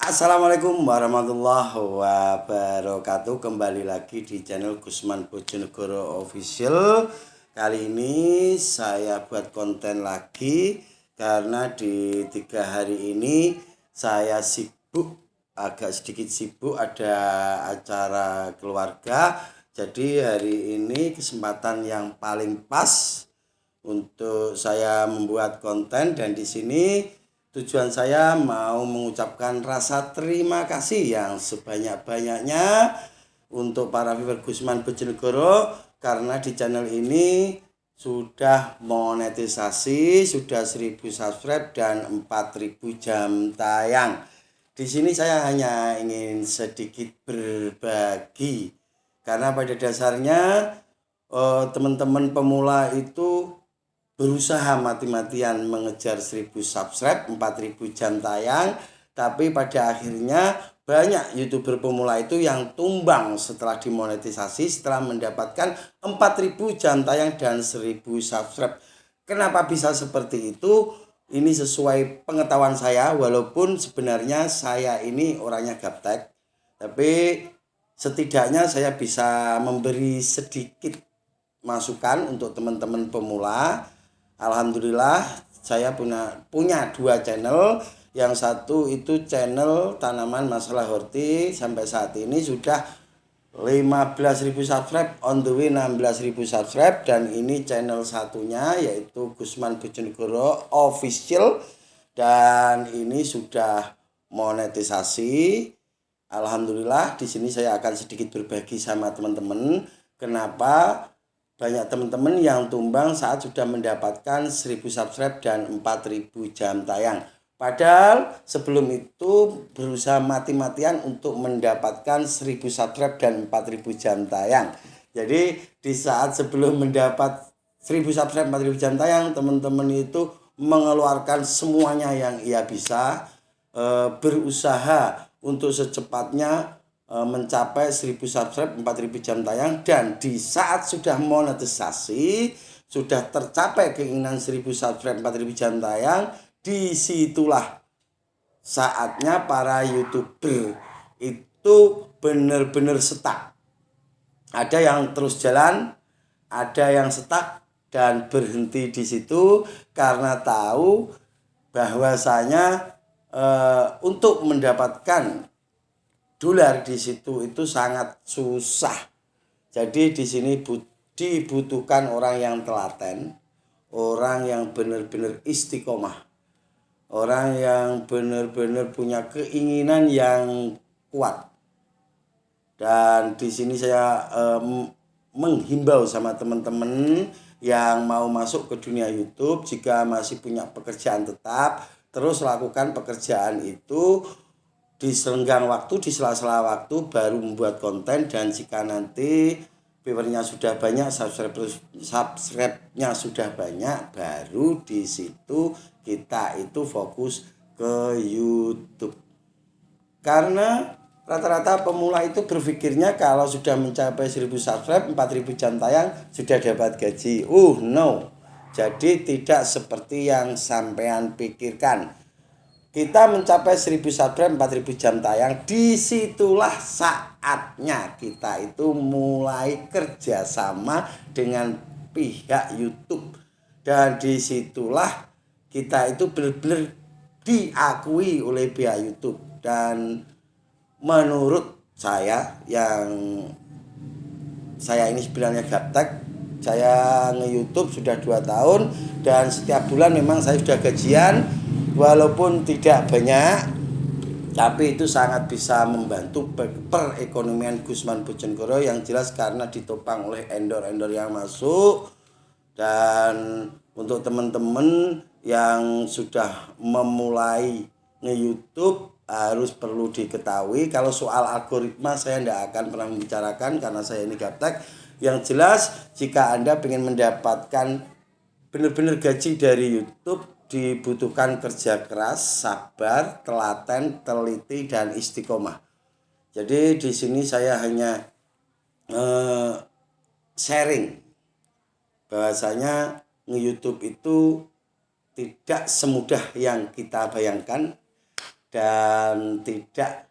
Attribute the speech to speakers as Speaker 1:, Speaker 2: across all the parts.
Speaker 1: Assalamualaikum warahmatullahi wabarakatuh. Kembali lagi di channel Gusman Bojonegoro Official. Kali ini saya buat konten lagi karena di 3 hari ini saya sibuk, agak sedikit sibuk, ada acara keluarga. Jadi hari ini kesempatan yang paling pas untuk saya membuat konten, dan di sini tujuan saya mau mengucapkan rasa terima kasih yang sebanyak-banyaknya untuk para viewer Gusman Bojonegoro, karena di channel ini sudah monetisasi, sudah 1000 subscribe dan 4000 jam tayang. Di sini saya hanya ingin sedikit berbagi, karena pada dasarnya teman-teman pemula itu berusaha mati-matian mengejar 1000 subscribe, 4000 jam tayang, tapi pada akhirnya banyak YouTuber pemula itu yang tumbang setelah dimonetisasi, setelah mendapatkan 4000 jam tayang dan 1000 subscribe. Kenapa bisa seperti itu? Ini sesuai pengetahuan saya, walaupun sebenarnya saya ini orangnya gaptek, tapi setidaknya saya bisa memberi sedikit masukan untuk teman-teman pemula. Alhamdulillah saya punya 2 channel. Yang satu itu channel tanaman masalah horti, sampai saat ini sudah 15.000 subscribe, on the way 16.000 subscribe. Dan ini channel satunya yaitu Gusman Bojonegoro Official, dan ini sudah monetisasi. Alhamdulillah, di sini saya akan sedikit berbagi sama teman-teman kenapa banyak teman-teman yang tumbang saat sudah mendapatkan 1000 subscribe dan 4000 jam tayang. Padahal sebelum itu berusaha mati-matian untuk mendapatkan 1000 subscribe dan 4000 jam tayang. Jadi di saat sebelum mendapat 1000 subscribe 4000 jam tayang, teman-teman itu mengeluarkan semuanya yang ia bisa, berusaha untuk secepatnya mencapai 1000 subscribe 4000 jam tayang. Dan di saat sudah monetisasi, sudah tercapai keinginan 1000 subscribe 4000 jam tayang, disitulah saatnya para YouTuber itu benar-benar stuck. Ada yang terus jalan, ada yang stuck dan berhenti di situ karena tahu bahwasanya untuk mendapatkan dolar di situ itu sangat susah. Jadi di sini dibutuhkan orang yang telaten, orang yang benar-benar istiqomah, orang yang benar-benar punya keinginan yang kuat. Dan di sini saya menghimbau sama teman-teman yang mau masuk ke dunia YouTube, jika masih punya pekerjaan tetap, terus lakukan pekerjaan itu di selenggang waktu, di sela-sela waktu baru membuat konten. Dan jika nanti viewernya sudah banyak, subscribe-nya sudah banyak, baru di situ kita itu fokus ke YouTube. Karena rata-rata pemula itu berpikirnya kalau sudah mencapai 1000 subscribe, 4000 jam tayang, sudah dapat gaji. No. Jadi tidak seperti yang sampean pikirkan. Kita mencapai 1000 subscribe 4000 jam tayang, disitulah saatnya kita itu mulai kerjasama dengan pihak YouTube. Dan disitulah kita itu benar-benar diakui oleh pihak YouTube. Dan menurut saya, yang saya ini sebenarnya gaptek, saya nge-YouTube sudah 2 tahun, dan setiap bulan memang saya sudah gajian. Walaupun tidak banyak, tapi itu sangat bisa membantu perekonomian Gusman Bojonegoro yang jelas karena ditopang oleh endor-endor yang masuk. Dan untuk teman-teman yang sudah memulai nge-YouTube harus perlu diketahui, kalau soal algoritma saya tidak akan pernah membicarakan karena saya ini gaptek. Yang jelas jika Anda ingin mendapatkan benar-benar gaji dari YouTube, dibutuhkan kerja keras, sabar, telaten, teliti, dan istiqomah. Jadi di sini saya hanya sharing bahwasanya nge-YouTube itu tidak semudah yang kita bayangkan. dan tidak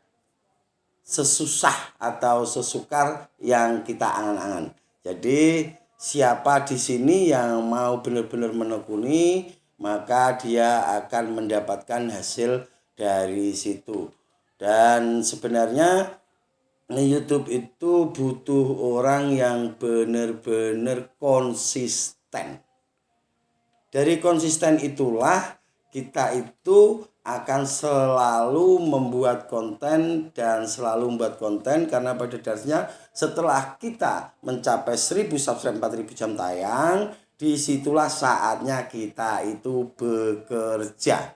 Speaker 1: sesusah atau sesukar yang kita angan-angan. Jadi siapa di sini yang mau benar-benar menekuni, maka dia akan mendapatkan hasil dari situ. Dan sebenarnya YouTube itu butuh orang yang benar-benar konsisten. Dari konsisten itulah kita itu akan selalu membuat konten dan selalu membuat konten, karena pada dasarnya setelah kita mencapai 1000 subscribe, 4000 jam tayang, disitulah saatnya kita itu bekerja.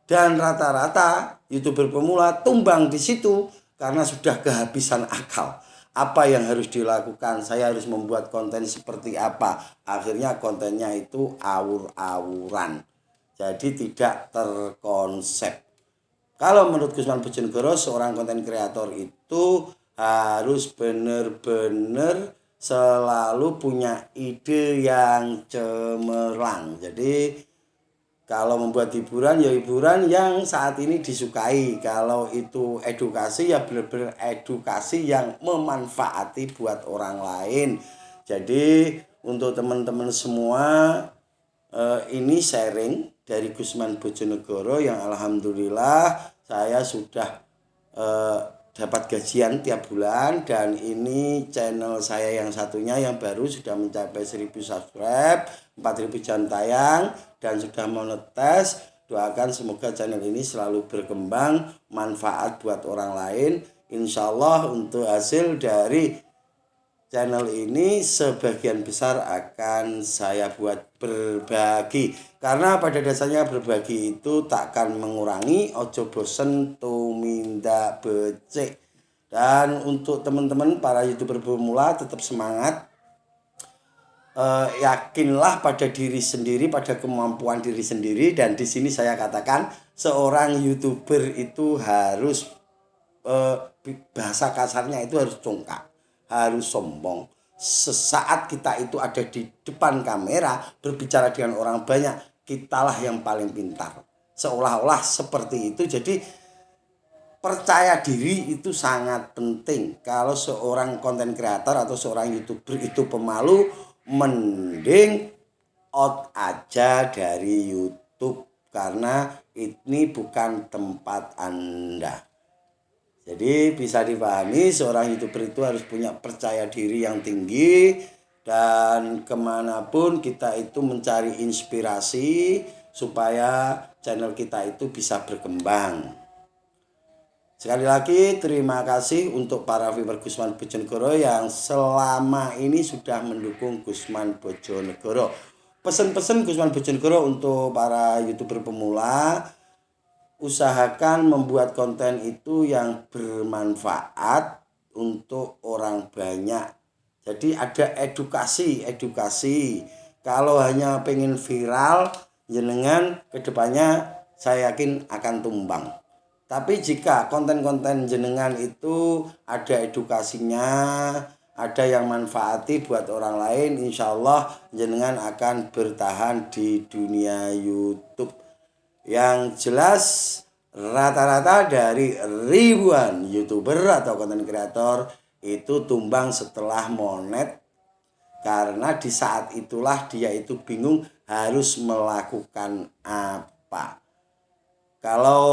Speaker 1: Dan rata-rata YouTuber pemula tumbang di situ karena sudah kehabisan akal. Apa yang harus dilakukan? Saya harus membuat konten seperti apa? Akhirnya kontennya itu awur-awuran. Jadi tidak terkonsep. Kalau menurut Gusman Bojonegoro, seorang konten kreator itu harus benar-benar selalu punya ide yang cemerlang. Jadi kalau membuat hiburan, ya hiburan yang saat ini disukai. Kalau itu edukasi, ya benar-benar edukasi yang memanfaati buat orang lain. Jadi untuk teman-teman semua, ini sharing dari Gusman Bojonegoro yang alhamdulillah saya sudah dapat gajian tiap bulan, dan ini channel saya yang satunya yang baru sudah mencapai 1000 subscribe, 4000 jam tayang, dan sudah monetis. Doakan semoga channel ini selalu berkembang, manfaat buat orang lain. Insya Allah untuk hasil dari channel ini sebagian besar akan saya buat berbagi, karena pada dasarnya berbagi itu takkan mengurangi, ojo bosen tumindak becik. Dan untuk teman-teman para YouTuber pemula, tetap semangat, yakinlah pada diri sendiri, pada kemampuan diri sendiri. Dan di sini saya katakan seorang YouTuber itu harus bahasa kasarnya itu harus congkak, harus sombong. Sesaat kita itu ada di depan kamera berbicara dengan orang banyak, kitalah yang paling pintar. Seolah-olah seperti itu. Jadi percaya diri itu sangat penting. Kalau seorang konten kreator atau seorang YouTuber itu pemalu, mending out aja dari YouTube, karena ini bukan tempat Anda. Jadi bisa dipahami seorang YouTuber itu harus punya percaya diri yang tinggi, dan kemanapun kita itu mencari inspirasi supaya channel kita itu bisa berkembang. Sekali lagi terima kasih untuk para viewer Gusman Bojonegoro yang selama ini sudah mendukung Gusman Bojonegoro. Pesan-pesan Gusman Bojonegoro untuk para YouTuber pemula, usahakan membuat konten itu yang bermanfaat untuk orang banyak. Jadi ada edukasi. Kalau hanya pengen viral, jenengan kedepannya saya yakin akan tumbang. Tapi jika konten-konten jenengan itu ada edukasinya, ada yang manfaati buat orang lain, insya Allah jenengan akan bertahan di dunia YouTube. Yang jelas rata-rata dari ribuan YouTuber atau konten kreator itu tumbang setelah monet, karena di saat itulah dia itu bingung harus melakukan apa. Kalau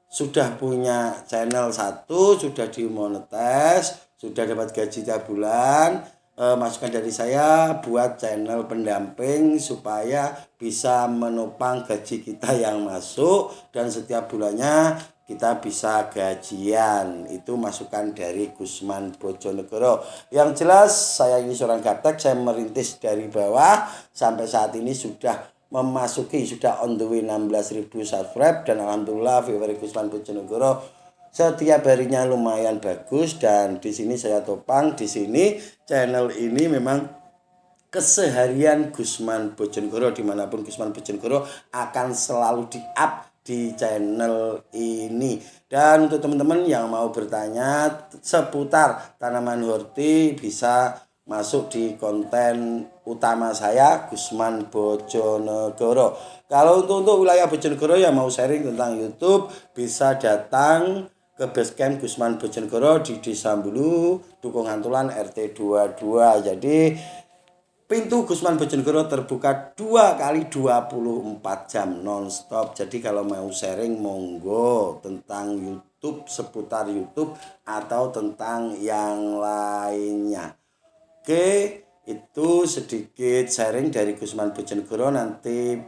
Speaker 1: sudah punya channel satu, sudah dimonetis, sudah dapat gaji tiap bulan, masukan dari saya buat channel pendamping supaya bisa menopang gaji kita yang masuk, dan setiap bulannya kita bisa gajian. Itu masukan dari Gusman Bojonegoro. Yang jelas saya ini seorang gaptek, saya merintis dari bawah sampai saat ini sudah on the way 16.000 subscribe, dan alhamdulillah viewer Gusman Bojonegoro setiap harinya lumayan bagus. Dan di sini saya topang, di sini channel ini memang keseharian Gusman Bojonegoro, dimanapun Gusman Bojonegoro akan selalu di-up di channel ini. Dan untuk teman-teman yang mau bertanya seputar tanaman horti, bisa masuk di konten utama saya Gusman Bojonegoro. Kalau untuk wilayah Bojonegoro yang mau sharing tentang YouTube bisa datang ke Basecamp Gusman Bojonegoro di Desa Bulu, Dukuh Hantulan RT 22. Jadi pintu Gusman Bojonegoro terbuka 2 kali 24 jam nonstop. Jadi kalau mau sharing monggo tentang YouTube, seputar YouTube atau tentang yang lainnya. Oke, itu sedikit sharing dari Gusman Bojonegoro. Nanti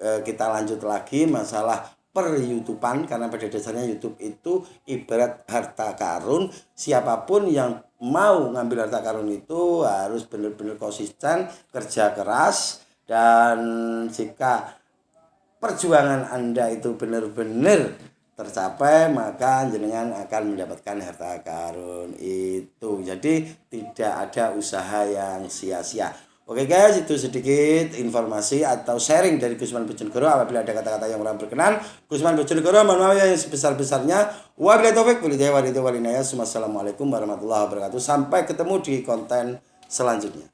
Speaker 1: kita lanjut lagi masalah per YouTubean, karena pada dasarnya YouTube itu ibarat harta karun. Siapapun yang mau ngambil harta karun itu harus benar-benar konsisten, kerja keras, dan jika perjuangan Anda itu benar-benar tercapai maka jenengan akan mendapatkan harta karun itu. Jadi tidak ada usaha yang sia-sia. Oke guys, itu sedikit informasi atau sharing dari Gusman Bojonegoro. Apabila ada kata-kata yang kurang berkenan, Gusman Bojonegoro mohon maaf yang sebesar-besarnya. Wabillahi taufik wal hidayah. Wassalamualaikum warahmatullahi wabarakatuh. Sampai ketemu di konten selanjutnya.